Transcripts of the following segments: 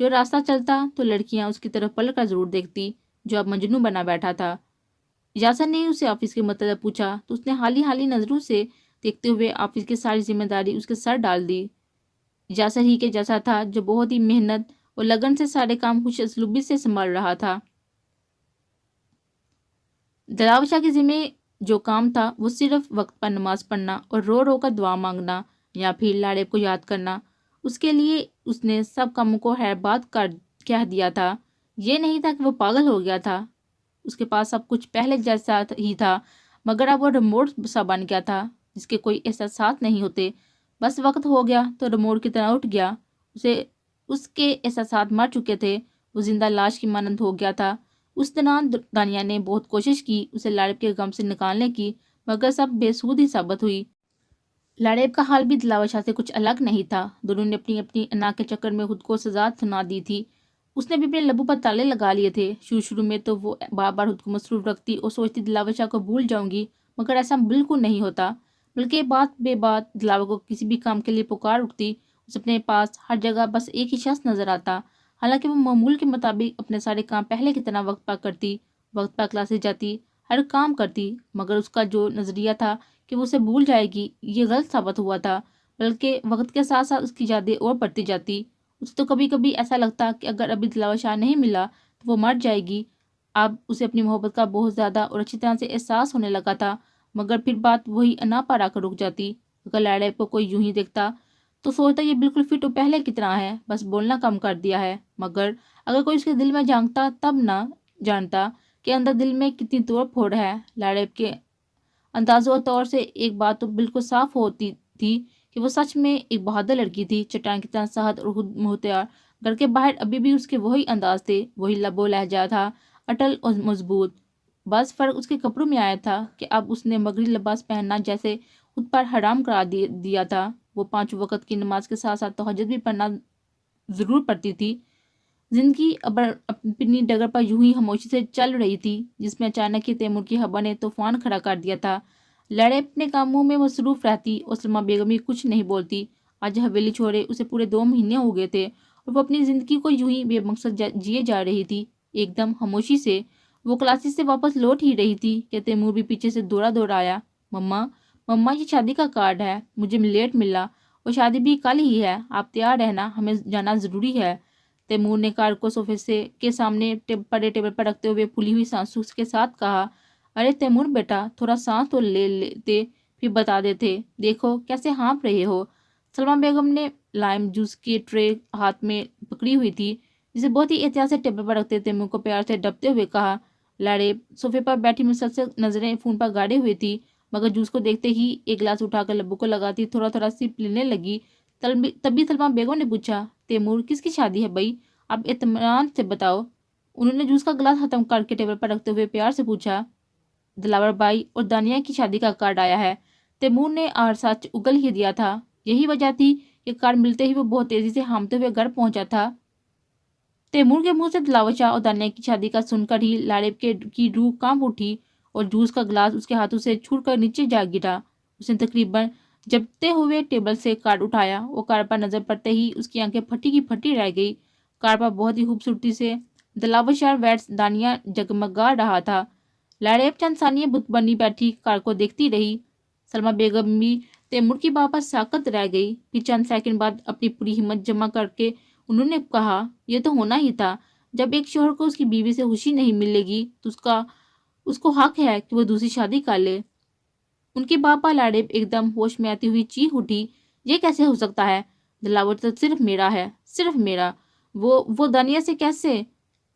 جو راستہ چلتا تو لڑکیاں اس کی طرف پلٹ کر ضرور دیکھتی، جو اب مجنوں بنا بیٹھا تھا۔ یاسر نے اسے آفس کے متعلق پوچھا تو اس نے حالی نظروں سے دیکھتے ہوئے آفس کی ساری ذمہ داری اس کے سر ڈال دی۔ یاسر ہی کے جیسا تھا جو بہت ہی محنت اور لگن سے سارے کام خوش اسلوبی سے سنبھال رہا تھا۔ دلاور شاہ کے ذمہ جو کام تھا وہ صرف وقت پر نماز پڑھنا اور رو رو کر دعا مانگنا یا پھر لاڑیب کو یاد کرنا۔ اس کے لیے اس نے سب کاموں کو خیرباد کر کہہ دیا تھا۔ یہ نہیں تھا کہ وہ پاگل ہو گیا تھا، اس کے پاس سب کچھ پہلے جیسا ہی تھا، مگر اب وہ ریموٹ سا بن گیا تھا جس کے کوئی احساسات نہیں ہوتے۔ بس وقت ہو گیا تو ریموٹ کی طرح اٹھ گیا، اس کے احساسات مر چکے تھے، وہ زندہ لاش کی مانند ہو گیا تھا۔ اس دوران دانیہ نے بہت کوشش کی اسے لاڑیب کے غم سے نکالنے کی، مگر سب بے سود ہی ثابت ہوئی۔ لاڑیب کا حال بھی دلاور شاہ سے کچھ الگ نہیں تھا، دونوں نے اپنی اپنی انا کے چکر میں خود کو سزا سنا دی تھی۔ اس نے بھی اپنے لبوں پر تالے لگا لیے تھے۔ شروع میں تو وہ بار بار خود کو مصروف رکھتی اور سوچتی دلاور شاہ کو بھول جاؤں گی، مگر ایسا بالکل نہیں ہوتا، بلکہ بات بے بات دلاور کو کسی بھی کام کے لیے پکار اٹھتی۔ اسے اپنے پاس ہر جگہ بس ایک ہی شخص نظر آتا، حالانکہ وہ معمول کے مطابق اپنے سارے کام پہلے کی طرح وقت پر کرتی، وقت پر کلاسز جاتی، ہر کام کرتی، مگر اس کا جو نظریہ تھا کہ وہ اسے بھول جائے گی یہ غلط ثابت ہوا تھا، بلکہ وقت کے ساتھ ساتھ اس کی یادیں اور بڑھتی جاتی۔ اسے تو کبھی کبھی ایسا لگتا کہ اگر ابھی دلاور شاہ نہیں ملا تو وہ مر جائے گی۔ اب اسے اپنی محبت کا بہت زیادہ اور اچھی طرح سے احساس ہونے لگا تھا، مگر پھر بات وہی انا پر آ کر رک جاتی۔ اگر لاڑیب کو کوئی یوں ہی دیکھتا تو سوچتا یہ بالکل فٹ اور پہلے کی طرح ہے، بس بولنا کم کر دیا ہے، مگر اگر کوئی اس کے دل میں جھانکتا تب نہ جانتا کہ اندر دل میں کتنی توڑ پھوڑ ہے۔ لاڑیب کے انداز و طور سے ایک بات تو بالکل صاف ہوتی تھی کہ وہ سچ میں ایک بہادر لڑکی تھی، چٹان کی طرح سخت اور خود مختار۔ گھر کے باہر ابھی بھی اس کے وہی انداز تھے، وہی لب و لہجہ تھا، اٹل اور مضبوط۔ بس فرق اس کے کپڑوں میں آیا تھا کہ اب اس نے مغربی لباس پہننا جیسے خود پر حرام قرار دیا تھا۔ وہ 5 وقت کی نماز کے ساتھ ساتھ تہجد بھی پڑھنا ضرور پڑتی تھی۔ زندگی اپنی ڈگر پر یوں ہی خاموشی سے چل رہی تھی، جس میں اچانک ہی تیمور کی ہوا نے طوفان کھڑا کر دیا تھا۔ لاڑیب اپنے کاموں میں مصروف رہتی اور سلمیٰ بیگم بھی کچھ نہیں بولتی۔ آج حویلی چھوڑے اسے پورے 2 مہینے ہو گئے تھے اور وہ اپنی زندگی کو یوں ہی بے مقصد جیے جا رہی تھی، ایک دم خاموشی سے۔ وہ کلاسز سے واپس لوٹ ہی رہی تھی کہ تیمور بھی پیچھے سے دوڑا آیا۔ مما یہ شادی کا کارڈ ہے، مجھے لیٹ ملا اور شادی بھی کل ہی ہے، آپ تیار رہنا، ہمیں جانا ضروری ہے۔ تیمور نے کارڈ کو صوفے کے سامنے پڑے ٹیبل پر رکھتے ہوئے پھولی ہوئی سانسوں کے ساتھ کہا، ارے تیمور بیٹا، تھوڑا سانس تو لے لیتے پھر بتا دیتے، دیکھو کیسے ہانپ رہے ہو۔ سلمیٰ بیگم نے لائم جوس کی ٹرے ہاتھ میں پکڑی ہوئی تھی، جسے بہت ہی احتیاط سے ٹیبل پر رکھتے تیمور کو پیار سے ڈبتے ہوئے کہا۔ لاڑیب صوفے پر بیٹھی مسلسل نظریں فون پر گاڑے ہوئی تھی، مگر جوس کو دیکھتے ہی ایک گلاس اٹھا کر لبوں کو لگاتی تھوڑا سپ لینے لگی۔ تبھی سلمیٰ بیگم نے پوچھا، تیمور کس کی شادی ہے بھائی، آپ اطمینان سے بتاؤ۔ انہوں نے جوس کا گلاس ختم کر کے ٹیبل پر رکھتے ہوئے پیار سے پوچھا، دلاور بھائی اور دانیہ کی شادی کا کارڈ آیا ہے۔ تیمور نے سچ اگل ہی دیا تھا، یہی وجہ تھی کہ کارڈ ملتے ہی وہ بہت تیزی سے ہامتے ہوئے گھر پہنچا تھا۔ تیمور کے منہ سے دلاور شاہ اور دانیہ کی شادی کا سن کر ہی لاڑیب کی روح کانپ اٹھی اور جوس کا گلاس اس کے ہاتھوں سے چھوٹ کر نیچے جا گرا۔ اس نے تقریباً جبتے ہوئے ٹیبل سے کارڈ اٹھایا، وہ کارڈ پر نظر پڑتے ہی اس کی آنکھیں پھٹی کی پھٹی رہ گئی۔ کارڈ پر بہت ہی خوبصورتی سے دلاور شاہ ویٹس دانیہ جگمگا رہا تھا۔ لاڑیب چند ثانیے بت بنی بیٹھی کارڈ کو دیکھتی رہی۔ سلمیٰ بیگم بھی تیمور کی بات پر ساکت رہ گئی، پھر چند سیکنڈ بعد اپنی پوری ہمت جمع کر کے انہوں نے کہا، یہ تو ہونا ہی تھا، جب ایک شوہر کو اس کی بیوی سے خوشی نہیں ملے گی تو اس کو حق ہے کہ وہ دوسری شادی کر لے۔ ان کی بات پر لاڑیب ایک دم ہوش میں آتی ہوئی چیخ اٹھی، یہ کیسے ہو سکتا ہے؟ دلاور تو صرف میرا ہے، صرف میرا، وہ دانیہ سے کیسے؟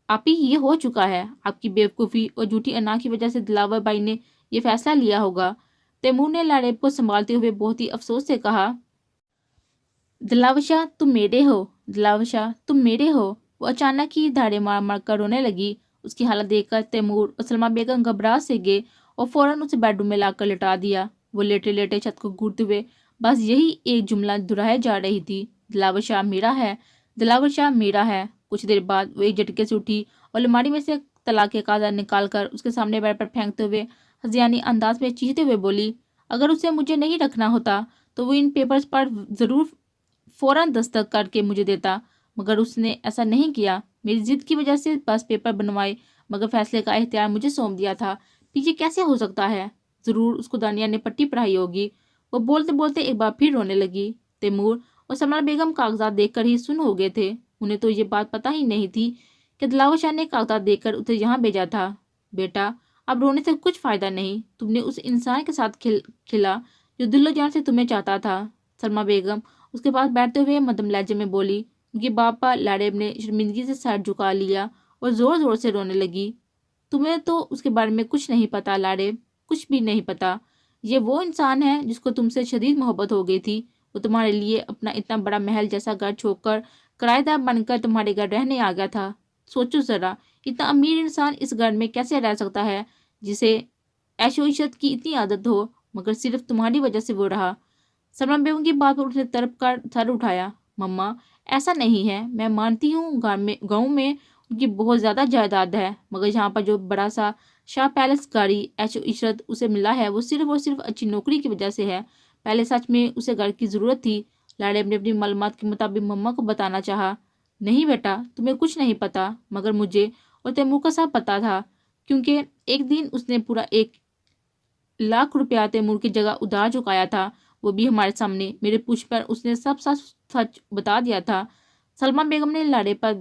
آپ ہی یہ ہو چکا ہے، آپ کی بیوقوفی اور جھوٹی انا کی وجہ سے دلاور بھائی نے یہ فیصلہ لیا ہوگا۔ تیمور نے لاڑیب کو سنبھالتے ہوئے بہت ہی افسوس سے کہا، دلاور شاہ تم میرے ہو، دلاور شاہ تم میرے ہو۔ وہ اچانک ہی دھاڑے مار کر رونے لگی۔ اس کی حالت دیکھ کر تیمور اور سلمیٰ بیگم گھبرا سے گئے اور فوراً اسے بیڈ روم میں لا کر لٹا دیا۔ وہ لیٹے چھت کو گھورتے ہوئے بس یہی ایک جملہ دہرائے جا رہی تھی، دلاور شاہ میرا ہے، دلاور شاہ میرا ہے۔ کچھ دیر بعد وہ ایک جھٹکے سے اٹھی اور الماری میں سے طلاق کے کاغذات نکال کر اس کے سامنے بیڈ پر پھینکتے ہوئے ہذیانی انداز میں چیختے ہوئے بولی، اگر اسے مجھے نہیں رکھنا ہوتا تو وہ ان پیپرز پر ضرور فوراً دستخط کر کے مجھے دیتا، مگر اس نے ایسا نہیں کیا. میری ضد کی وجہ سے بس پیپر بنوائے مگر فیصلے کا اختیار مجھے سونپ دیا تھا. یہ کیسے ہو سکتا ہے؟ ضرور اس کو دانیہ نے پٹی پڑھائی ہوگی. وہ بولتے بولتے ایک بار پھر رونے لگی. تیمور اور سلما بیگم کاغذات دیکھ کر ہی سن ہو گئے تھے. انہیں تو یہ بات پتہ ہی نہیں تھی کہ دلاور شاہ نے کاغذات دیکھ کر اسے یہاں بھیجا تھا. بیٹا اب رونے سے کچھ فائدہ نہیں. تم نے اس انسان کے ساتھ کھلا جو دل و جان سے تمہیں چاہتا تھا. سلما بیگم اس کے پاس بیٹھتے ہوئے مدھم لہجے میں بولی. ان کے باپا لاڑیب نے شرمندگی سے سر جھکا لیا اور زور زور سے رونے لگی. تمہیں تو اس کے بارے میں کچھ نہیں پتا لاڑیب، کچھ بھی نہیں پتا. یہ وہ انسان ہے جس کو تم سے شدید محبت ہو گئی تھی. وہ تمہارے لیے اپنا اتنا بڑا محل جیسا گھر چھوڑ کر کرایہ دار بن کر تمہارے گھر رہنے آ گیا تھا. سوچو ذرا، اتنا امیر انسان اس گھر میں کیسے رہ سکتا ہے جسے عیش و عشرت کی اتنی عادت ہو، مگر صرف تمہاری وجہ سے وہ رہا. سلما بیگم کی بات پر اس نے تڑپ کر سر اٹھایا. مما ایسا نہیں ہے. میں مانتی ہوں گاؤں میں ان کی بہت زیادہ جائیداد ہے، مگر یہاں پر جو بڑا سا شاہ پیلس گاڑی عیش و عشرت اسے ملا ہے وہ صرف اور صرف اچھی نوکری کی وجہ سے ہے. پہلے سچ میں اسے گھر کی ضرورت تھی. لاڑیب نے اپنی معلومات کے مطابق مما کو بتانا چاہا. نہیں بیٹا، تمہیں کچھ نہیں پتا، مگر مجھے اور تیمور کا سب پتا تھا، کیونکہ ایک دن اس نے پورا 1,00,000 روپیہ تیمور کی جگہ ادھار چکایا تھا، وہ بھی ہمارے سامنے. میرے پوچھ پر اس نے سب سچ بتا دیا تھا. سلما بیگم نے لاڑیب پر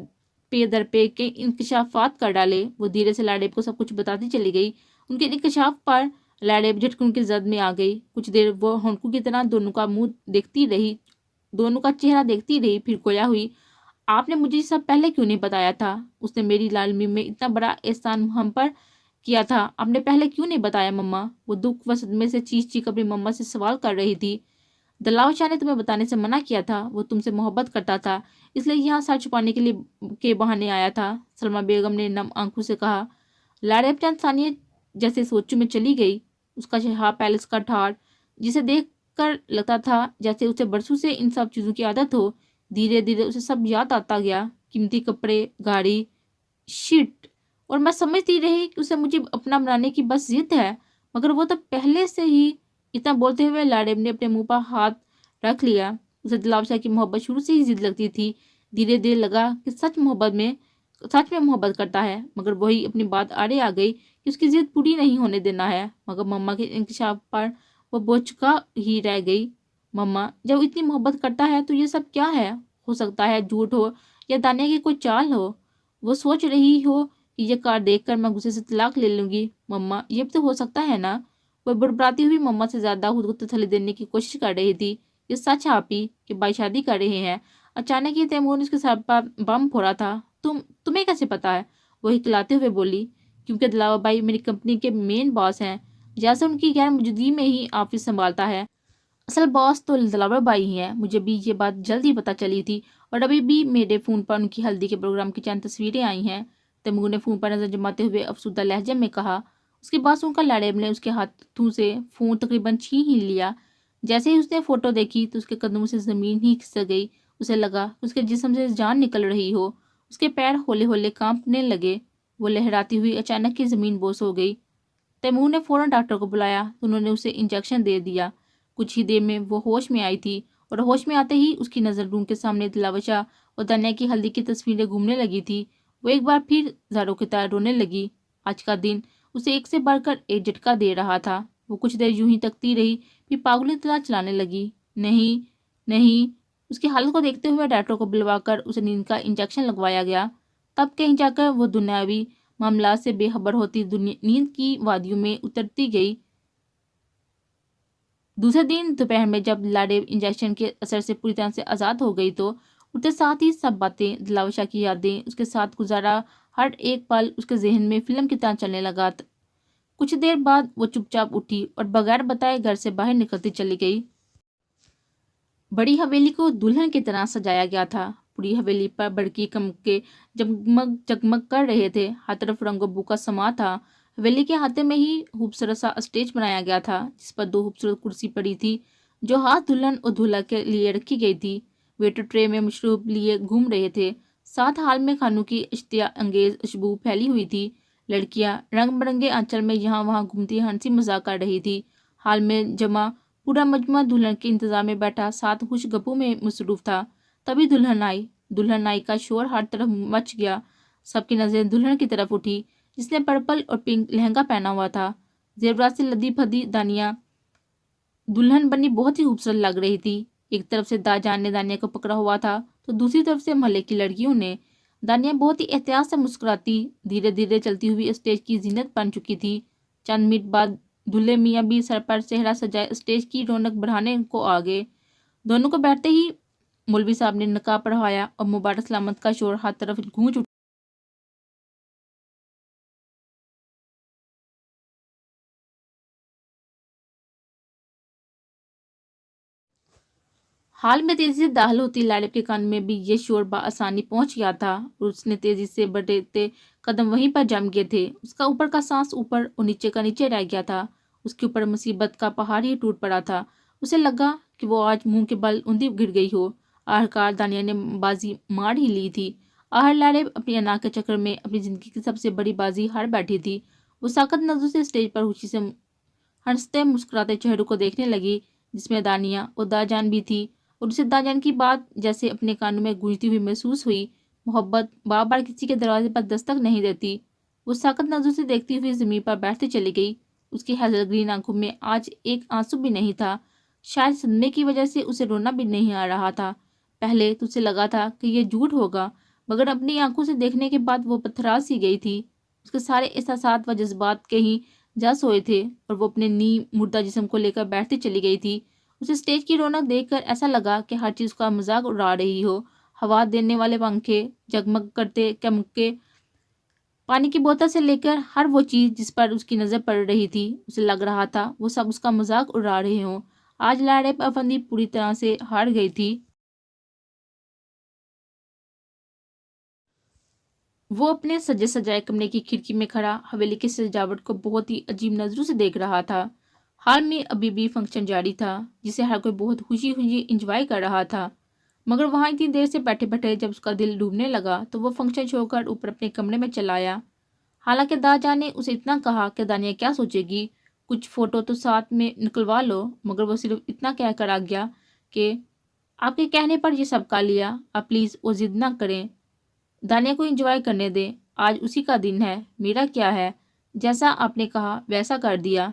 پے در پے کے انکشافات کر ڈالے. وہ دھیرے سے لاڑیب کو سب کچھ بتاتی چلی گئی. ان کے انکشاف پر لاڑیب جھٹکن کی زد میں آ گئی. کچھ دیر وہ ہونکو کی طرح دونوں کا منہ دیکھتی رہی، دونوں کا چہرہ دیکھتی رہی، پھر گویا ہوئی. آپ نے مجھے یہ سب پہلے کیوں نہیں بتایا تھا؟ اس نے میری لالمی میں اتنا بڑا احسان ہم پر کیا تھا، آپ نے پہلے کیوں نہیں بتایا مما؟ وہ دکھ و صدمے سے چیخ چیخ اپنی مما سے سوال کر رہی تھی. دلاور شاہ نے تمہیں بتانے سے منع کیا تھا. وہ تم سے محبت کرتا تھا، اس لیے یہاں سر چھپانے کے بہانے آیا تھا. سلما بیگم نے نم آنکھوں سے کہا. لاڑیب چند ثانیے جیسے سوچوں میں چلی گئی. اس کا شاہ پیلس کا ٹھار جسے دیکھ کر لگتا تھا جیسے اسے برسوں سے ان سب چیزوں کی عادت ہو، دھیرے دھیرے اسے سب یاد آتا گیا. قیمتی کپڑے، گاڑی، شٹ، اور میں سمجھتی رہی کہ اسے مجھے اپنا بنانے کی بس ضد ہے، مگر وہ تو پہلے سے ہی. اتنا بولتے ہوئے لاڑیب نے اپنے منہ پر ہاتھ رکھ لیا. اسے دلاور شاہ کی محبت شروع سے ہی ضد لگتی تھی. دھیرے دھیرے لگا کہ سچ میں محبت کرتا ہے، مگر وہی اپنی بات آڑے آ گئی کہ اس کی ضد پوری نہیں ہونے دینا ہے. مگر مما کے انکشاف پر وہ بوچھکا ہی رہ گئی. مما جب اتنی محبت کرتا ہے تو یہ سب کیا ہے؟ ہو سکتا ہے جھوٹ ہو یا دانیہ کی کوئی چال ہو. وہ سوچ رہی ہو کہ یہ کار دیکھ کر میں غصے سے طلاق لے لوں گی. مما یہ بھی تو ہو سکتا ہے نا؟ وہ بڑبڑاتی ہوئی مما سے زیادہ خود کو تسلی دینے کی کوشش کر رہی تھی. یہ سچ ہے آپی کہ بھائی شادی کر رہے ہیں. اچانک یہ تیمور نے اس کے سر پر بم پھوڑا تھا. تمہیں کیسے پتا ہے؟ وہ ہکلاتے ہوئے بولی. کیونکہ دلاور بھائی میری کمپنی کے مین باس ہیں، جیسے ان کی غیر موجودگی میں ہی آفس سنبھالتا ہے. اصل باس تو دلاور بھائی ہی ہیں. مجھے بھی یہ بات جلد ہی پتہ چلی تھی، اور ابھی بھی میرے فون پر ان کی ہلدی کے پروگرام کی چند تصویریں آئی ہیں. تیمور نے فون پر نظر جماتے ہوئے افسردہ لہجے میں کہا. اس کی بات سن کر لاڑیب نے اس کے ہاتھوں سے فون تقریباً چھین ہی لیا. جیسے ہی اس نے فوٹو دیکھی تو اس کے قدموں سے زمین ہی کھسک گئی. اسے لگا اس کے جسم سے جان نکل رہی ہو. اس کے پیر ہولے ہولے کانپنے لگے. وہ لہراتی ہوئی اچانک کی زمین بوس ہو گئی. تیمور نے فوراً ڈاکٹر کو بلایا تو انہوں نے اسے انجیکشن دے دیا. کچھ ہی دیر میں وہ ہوش میں آئی تھی، اور ہوش میں آتے ہی اس کی نظر روم کے سامنے دلاور شاہ اور دانیہ کی ہلدی کی تصویریں گھومنے لگی تھی. وہ ایک بار پھر زاروں کی طرح رونے لگی. آج کا دن اسے ایک سے بڑھ کر ایک جھٹکا دے رہا تھا. وہ کچھ دیر یوں ہی تکتی رہی، پھر پاگلی طرح چلانے لگی. نہیں. اس کی حالت کو دیکھتے ہوئے ڈاکٹر کو بلوا کر اسے نیند کا انجیکشن لگوایا گیا. تب کہیں جا کر وہ دنیاوی معاملات سے بے خبر ہوتی نیند کی وادیوں میں اترتی گئی. دوسرے دن دوپہر میں جب لاڑیب انجیکشن کے اثر سے پوری طرح سے آزاد ہو گئی تو اٹھتے ساتھ ہی سب باتیں، دلاور شاہ کی یادیں، اس کے ساتھ گزارا ہر ایک پل اس کے ذہن میں فلم کی طرح چلنے لگا. کچھ دیر بعد وہ چپ چاپ اٹھی اور بغیر بتائے گھر سے باہر نکلتی چلی گئی. بڑی حویلی کو دلہن کی طرح سجایا گیا تھا. پوری حویلی پر بڑکی کمکے جگمگ کر رہے تھے. ہر طرف رنگ و بو کا سما تھا. حویلی کے ہاتھے میں ہی خوبصورت سا اسٹیج بنایا گیا تھا جس پر 2 خوبصورت کرسی پڑی تھی جو ہاتھ دلہن اور دولہا کے لیے رکھی گئی تھی. ویٹر ٹرے میں مشروب لیے گھوم رہے تھے. ساتھ ہال میں کھانوں کی اشتہا انگیز خوشبو پھیلی ہوئی تھی. لڑکیاں رنگ برنگے آنچل میں یہاں وہاں گھومتی ہنسی مذاق کر رہی تھی. ہال میں جمع پورا مجمع دلہن کے انتظار میں بیٹھا ساتھ خوش گپوں میں مصروف تھا. تبھی دلہن آئی. دلہن آئی کا شور ہر طرف مچ گیا۔ سب کی نظریں دلہن کی طرف اٹھی جس نے پرپل اور پنک لہنگا پہنا ہوا تھا۔ زیورات سے لدی پھدی دانیہ دلہن بنی بہت ہی خوبصورت لگ رہی تھی۔ ایک طرف سے داجان نے دانیہ کو پکڑا ہوا تھا تو دوسری طرف سے محلے کی لڑکیوں نے۔ دانیہ بہت ہی احتیاط سے مسکراتی دھیرے دھیرے چلتی ہوئی اسٹیج کی زینت بن چکی تھی۔ چند منٹ بعد دلہے میاں بھی سر پر صحرا سجائے اسٹیج کی رونق بڑھانے کو آگے۔ دونوں کو بیٹھتے ہی مولوی صاحب نے نقاب پڑھوایا اور مبارک سلامت کا شور ہر طرف گونج اٹھا۔ حال میں تیزی سے داخل ہوتی لاڈب کے کان میں بھی یہ شور بآسانی پہنچ گیا تھا اور اس نے تیزی سے بڑھتے قدم وہیں پر جم گئے تھے۔ اس کا اوپر کا سانس اوپر اور نیچے کا نیچے رہ گیا تھا۔ اس کے اوپر مصیبت کا پہاڑ ہی ٹوٹ پڑا تھا۔ اسے لگا کہ وہ آج منہ کے بل اوندھی گر گئی ہو۔ آخرکار دانیہ نے بازی مار ہی لی تھی۔ آخر لاڈب اپنی انا کے چکر میں اپنی زندگی کی سب سے بڑی بازی ہار بیٹھی تھی۔ وہ ساکت نظروں سے اسٹیج پر خوشی سے ہنستے مسکراتے چہروں کو دیکھنے لگی جس میں دانیہ اور داجان بھی تھی، اور اسے داجان کی بات جیسے اپنے کانوں میں گونجتی ہوئی محسوس ہوئی۔ محبت بار بار کسی کے دروازے پر دستک نہیں دیتی۔ وہ ساکت نظروں سے دیکھتی ہوئی زمین پر بیٹھتی چلی گئی۔ اس کی ہیزل گرین آنکھوں میں آج ایک آنسو بھی نہیں تھا۔ شاید صدمے کی وجہ سے اسے رونا بھی نہیں آ رہا تھا۔ پہلے تو اسے لگا تھا کہ یہ جھوٹ ہوگا، مگر اپنی آنکھوں سے دیکھنے کے بعد وہ پتھرا سی گئی تھی۔ اس کے سارے احساسات و جذبات کہیں جا سوئے تھے اور وہ اپنے نیم مردہ جسم کو لے کر بیٹھتی چلی گئی تھی۔ اسے اسٹیج کی رونق دیکھ کر ایسا لگا کہ ہر چیز کا مذاق اڑا رہی ہو۔ ہوا دینے والے پنکھے، جگمگ کرتے چمکے پانی کی بوتل سے لے کر ہر وہ چیز جس پر اس کی نظر پڑ رہی تھی، اسے لگ رہا تھا وہ سب اس کا مذاق اڑا رہے ہوں۔ آج لاڈب افندی پوری طرح سے ہار گئی تھی۔ وہ اپنے سجے سجائے کمرے کی کھڑکی میں کھڑا حویلی کی سجاوٹ کو بہت ہی عجیب نظروں سے دیکھ رہا تھا۔ ہال میں ابھی بھی فنکشن جاری تھا جسے ہر کوئی بہت خوشی خوشی انجوائے کر رہا تھا، مگر وہاں اتنی دیر سے بیٹھے بیٹھے جب اس کا دل ڈوبنے لگا تو وہ فنکشن چھوڑ کر اوپر اپنے کمرے میں چلا آیا۔ حالانکہ داجان نے اسے اتنا کہا کہ دانیہ کیا سوچے گی، کچھ فوٹو تو ساتھ میں نکلوا لو، مگر وہ صرف اتنا کہہ کر آ گیا کہ آپ کے کہنے پر یہ سب کا لیا، آپ پلیز وہ ضد نہ کریں، دانیہ کو انجوائے کرنے دیں، آج اسی کا دن ہے، میرا کیا ہے، جیسا آپ نے کہا ویسا کر دیا۔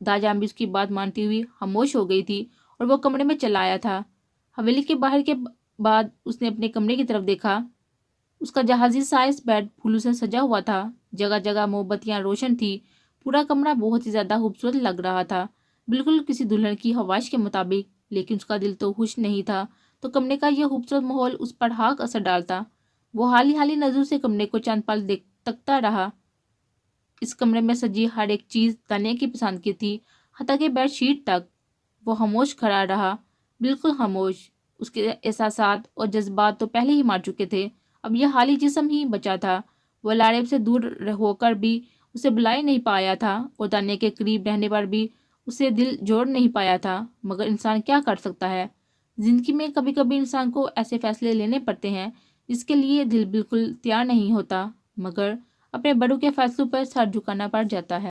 داجان بھی اس کی بات مانتی ہوئی خاموش ہو گئی تھی اور وہ کمرے میں چلا آیا تھا۔ حویلی کے باہر کے بعد اس نے اپنے کمرے کی طرف دیکھا۔ اس کا جہازی سائز بیڈ پھولوں سے سجا ہوا تھا، جگہ جگہ موم بتیاں روشن تھی، پورا کمرہ بہت ہی زیادہ خوبصورت لگ رہا تھا، بالکل کسی دلہن کی خواہش کے مطابق، لیکن اس کا دل تو خوش نہیں تھا تو کمرے کا یہ خوبصورت ماحول اس پر ہاک اثر ڈالتا۔ وہ حالی نظروں سے کمرے کو چند پل تکتا رہا۔ اس کمرے میں سجی ہر ایک چیز دانیہ کی پسند کی تھی، حتیٰ کہ بیڈ شیٹ تک۔ وہ خاموش کھڑا رہا، بالکل خاموش۔ اس کے احساسات اور جذبات تو پہلے ہی مار چکے تھے، اب یہ حالی جسم ہی بچا تھا۔ وہ لاڈب سے دور ہو کر بھی اسے بلا ہی نہیں پایا تھا اور دانیہ کے قریب رہنے پر بھی اسے دل جوڑ نہیں پایا تھا، مگر انسان کیا کر سکتا ہے؟ زندگی میں کبھی کبھی انسان کو ایسے فیصلے لینے پڑتے ہیں جس کے لیے دل بالکل تیار نہیں ہوتا، مگر اپنے بڑوں کے فیصلوں پر سر جھکانا پڑ جاتا ہے۔